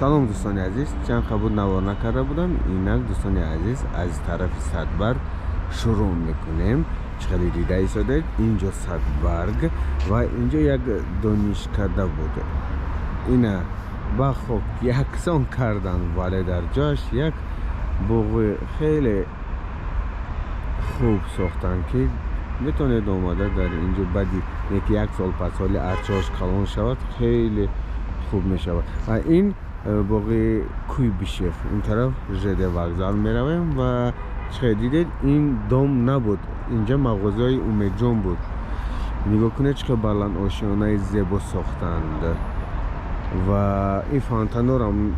سلام دوستان عزیز، چند قبول نوار نکرده بودم. اینک دوستان عزیز از طرف صدبرگ شروع میکنیم. چخیلی دیده ایستاده اینجا صدبرگ و اینجا یک دانشکده بوده. اینا با خوب یکسان کردن ولی در جاش یک بوق خیلی خوب ساختن که میتونه اومده در اینجا بعدی یک سال پس سال ارچاش کلان شود خیلی خوب میشود. و این باقی کوی بیشف این طرف ژد وокزال میرویم و چه دیدید این دام نبود، اینجا مغازه امید جان بود. نگاه کنید چه بلند آشیانه زیبا ساختند و این فانتانور هم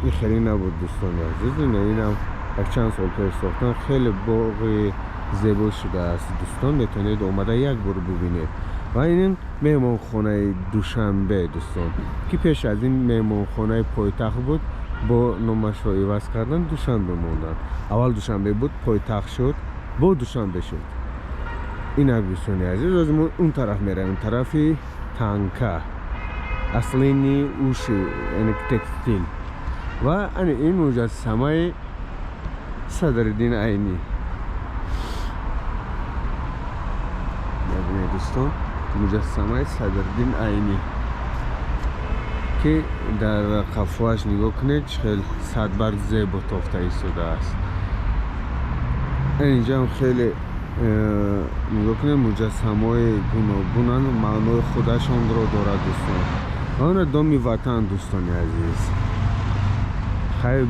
این خیلی نبود دوستان عزیز. این هم یک چند سال پیش ساختن، خیلی باقی زیبا شده است دوستان. میتونید اومده یک بار ببینید. و این مهمان خانه دوشنبه دوستان که پیش از این مهمان خانه پایتخت بود، با نامش رو عوض کردن دوشنبه موندن. اول دوشنبه بود، پایتخت شد، با دوشنبه شد. این دوستان عزیز از ما اون طرف میرم، این طرفی تانکا اصلینی اوشی یعنی تکستیل و این مجسمه صدرالدین عینی. ببینید دوستان مجسمه صدرالدین عینی که در قفاش نگاه کنید خیلی صدبرگ زیبا تافته ایستاده است. اینجا هم خیلی نگاه کنید مجسمه های گوناگونن، معنای خودشان را دارد دوستان. آن دامی وطن دوستان عزیز خیلی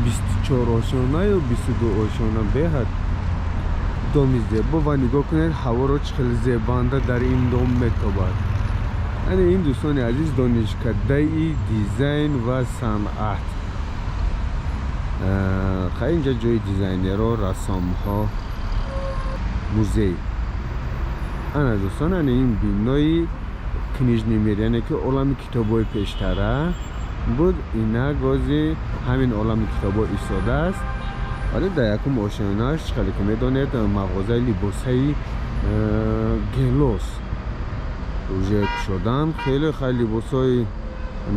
24 آشانه یا 22 آشانه بهد دامی زیبا و نگاه کنید هوا رو چه زیبانده در این دام میتابد. یعنی این دوستان عزیز دانشکده دیزاین و صنعت. خیلی اینجا جای دیزاینرها، رسام ها، موزه. انا دوستان این بینایی کنیجنی میرینه که عالم کتابای پیشتره بود. اینا گازی همین عالم کتابای ایستاده است. ولی در یکم آشناش خیلی که میدانید مغازه لباسای گلوس روژه شدن. خیلی لباسای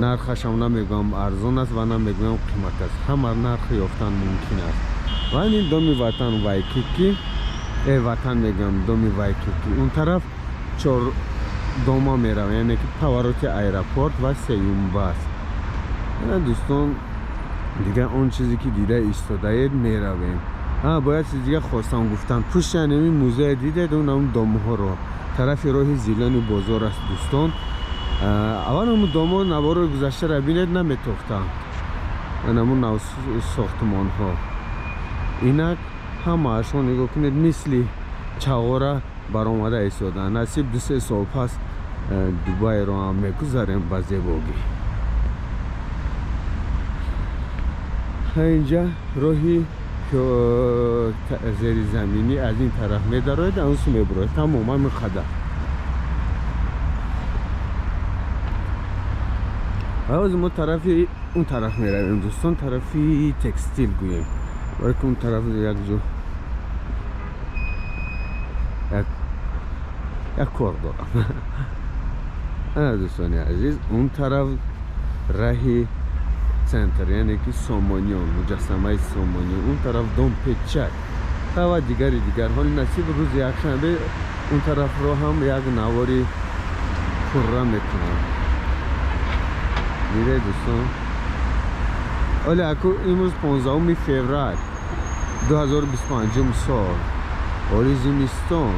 نرخش هم نمیگم ارزان است و نمیگم قیمت است، همه نرخ یافتن ممکن است. و این دامی وطن وایکیکی وطن میگم دامی وایکیکی اون طرف چهار داما میروه، یعنی که پاوروت ایرپورت و سیوم باس. اینا دوستان دیگه اون چیزی که دیده ایستاده اید میرویم. باید چیز دیگه خواستم گفتم پشت اینمی موزه دیده اون دامه ها رو طرف راه زیلان بازار است دوستان. اول اون دامه ها نوار گذشته را بینید نمیتاختن، همون نو ساختمان ها اینک همه اشون نگاه کنید مثلی چغاره برآمده ایستاده. نصیب 2-3 سال پس دوبای رو هم میگذاریم با زیبایی. اینجا راهی زیر زمینی از این طرف میدارد اون سو میبرد تماما میخده. از ما طرفی اون طرف میرویم دوستان، طرفی تکستیل گوییم. برای که اون طرف یک جو یک کار دارم. دوستان عزیز اون طرف راهی سنتر یعنی که سامانیان مجسمه سامانیان، اون طرف دام پیچک و دیگر حال نصیب روز یک شنبه اون طرف رو هم یک نواری پره میکنم. میره دوستان ولی اکو امروز 15 فوریه 2025 سال ولی زمستان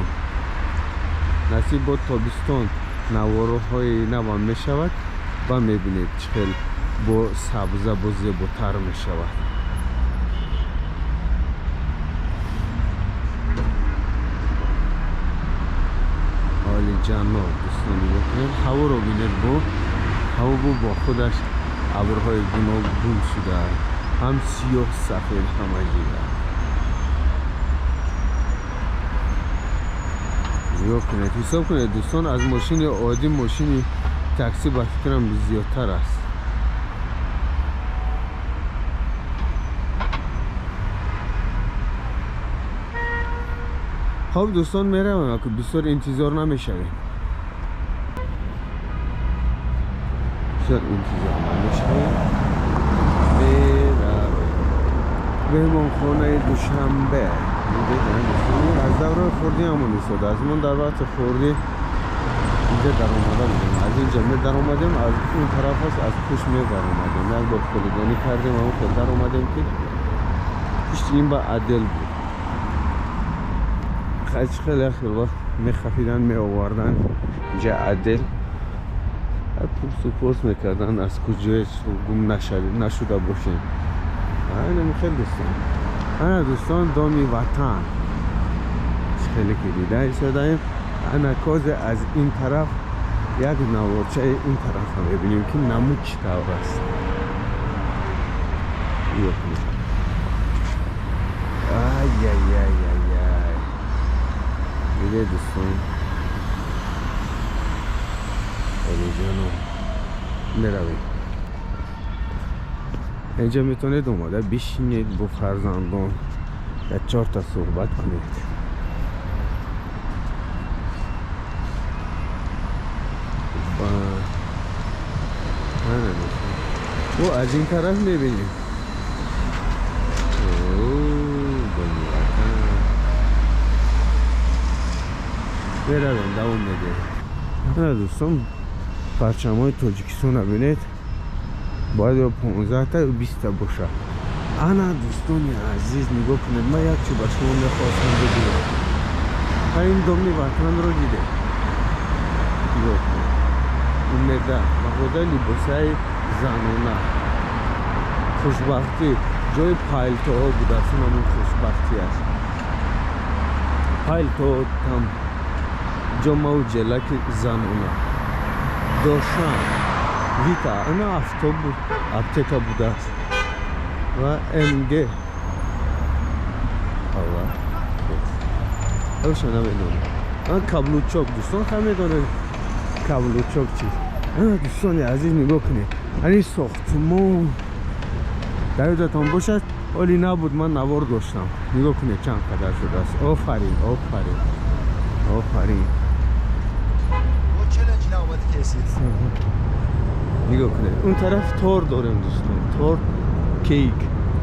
نصیب با تابستان نواره های نوان میشود و میبینید چخیل با سبزه با زیباتر می شود. حالی جناب دوستان بکنید هوا رو بینید هوا با خودش ابرهای گوناگون شده، هم سیاه سفید هم عجیبه. نگاه کنید حساب کنید دوستان از ماشین عادی ماشین تاکسی با فکرم زیادتر است. خب دوستان میرویم که بسیار انتظار نمیشویم. بسیار انتظامش کنیم برویم مهمانخانه دوشنبه. از دوره خوردی همون ایستاده از من در وقت خوردی اینجا در اومده بودیم، از اینجا می در اومدیم، از این طرف هست از پشت می بر اومدیم، یک بار خلیدانی کردیم همون خیلی در اومدیم که پشت این با عدل بود. خیلی وقت می خفیدن می آوردن اینجا عدل پرس میکردن از کجای گم نشده باشیم. اینم خیلی دوستان دامی وطن خیلی که دیده ایستادیم. انکاز از این طرف یک نوارچه این طرف هم ببینیم که نمو چی طور است. دیگه دوستان بروید اینجا میتونید اومده بشینید با فرزندان یا 4 تا صحبت کنید. و از این طرف میبینیم برویم دوام میگه. دوستان پرچم های تاجیکستان رو بینید باید یا 15 تا یا 20 تا باشه. انا دوستان عزیز نگاه کنید، من یک چی به شما میخواستم بگم. این دامنی وطن رو دیده نگاه کنید، اومده مغازه لباسای زنانه خوشبختی جای پایلتو ها بوده است. همون خوشبختی است. پایلتو هم جامعه و جلک زنانه دوشان ویتا اینا افتاب بود، اپتیکا بوده است و امگه اوشا نمیدونه. من کابلوچوک دوستان خواهم میدونه کابلوچوک چیز. دوستان عزیز نگاه کنید، این ساختمان در یادتان باشد ولی نبود، من نوار داشتم. نگاه کنید چند قدر شده است. آفرین نگاه کنید. اون طرف تور داریم دوستان، تور کیک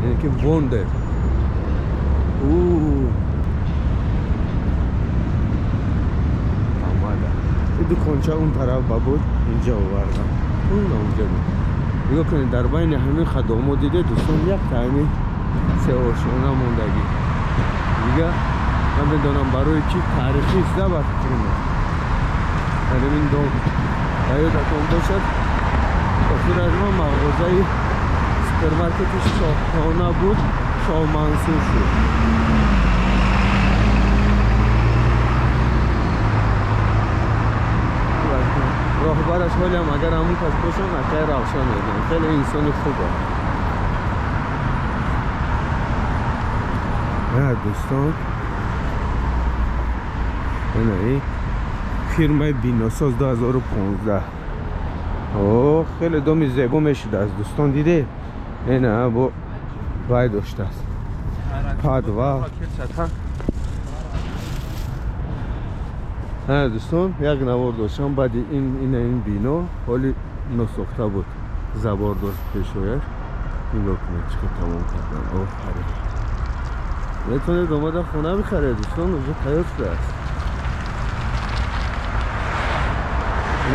یعنی که وندر. این دکانچه اون طرف بود، اینجا آوردم، اونجا بود. نگاه کنید در بین همین خدمات دیده دوستان یک تایمی سه آشانه موندگی دیگه. من بدانم برای چی تاریخی است در فکر من. در این دام یادتان باشد آخر از ما مغازه سوپرمارکت شاهخانه بود، شاه منصور شد. راهبرش ولی هم اگر همون کس باشن اکه روشن میدن. خیلی انسان خوبه. دوستان این فیرمای بیناساز 2015 خیلی دامی زیبا میشده از دوستان دیده. این با وای داشته است پاد و دوستان یک نوار داشتم. بعد این بینا حالی نساخته بود، زبردست پیش آید. نگاه کنید چقدر تمام کردن. آفرین. میتونید اومده خونه بخره دوستان، اونجا تیار شده است.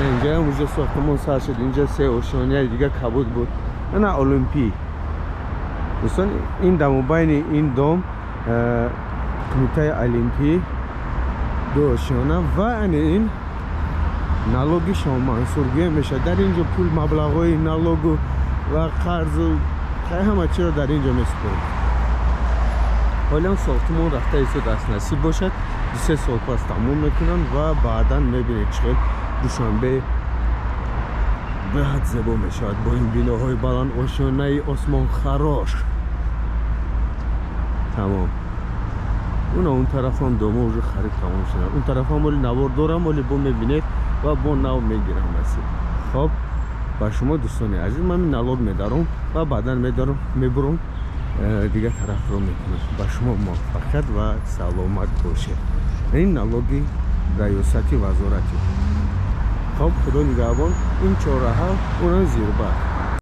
اینجا هم اونجا ساختمان سر شد. اینجا 3 آشانه دیگه کبود بود. نه المپی دوستان. این دم بین این دام کمیته المپی دو آشانه و این نالوگی شاه منصور میشه. در اینجا پول مبلغای نالوگ و قرض و همه چی رو در اینجا میسپرد. حالا ساختمان رفته ایستاد است. نصیب باشد 3 سال پس تموم میکنن و بعدا میبینید چقدر دوشنبه به حد زیبا میشود با این بیناهای بلند آشانه آسمان خراش. تمام. اون طرف هم دومو уже خرید تمام شده. اون طرف هم ولی نوار دارم ولی با میبینید و با نو میگیرم نصیب. خب با شما دوستان عزیز من نالوگ میدارم و بعدا میبرم دیگه طرف رو میکنم. با شما موفقیت و سلامت باشه. این نالوگی ریاستی وزارتی خب خدا نگهبان این چهارراه اونم زیر بار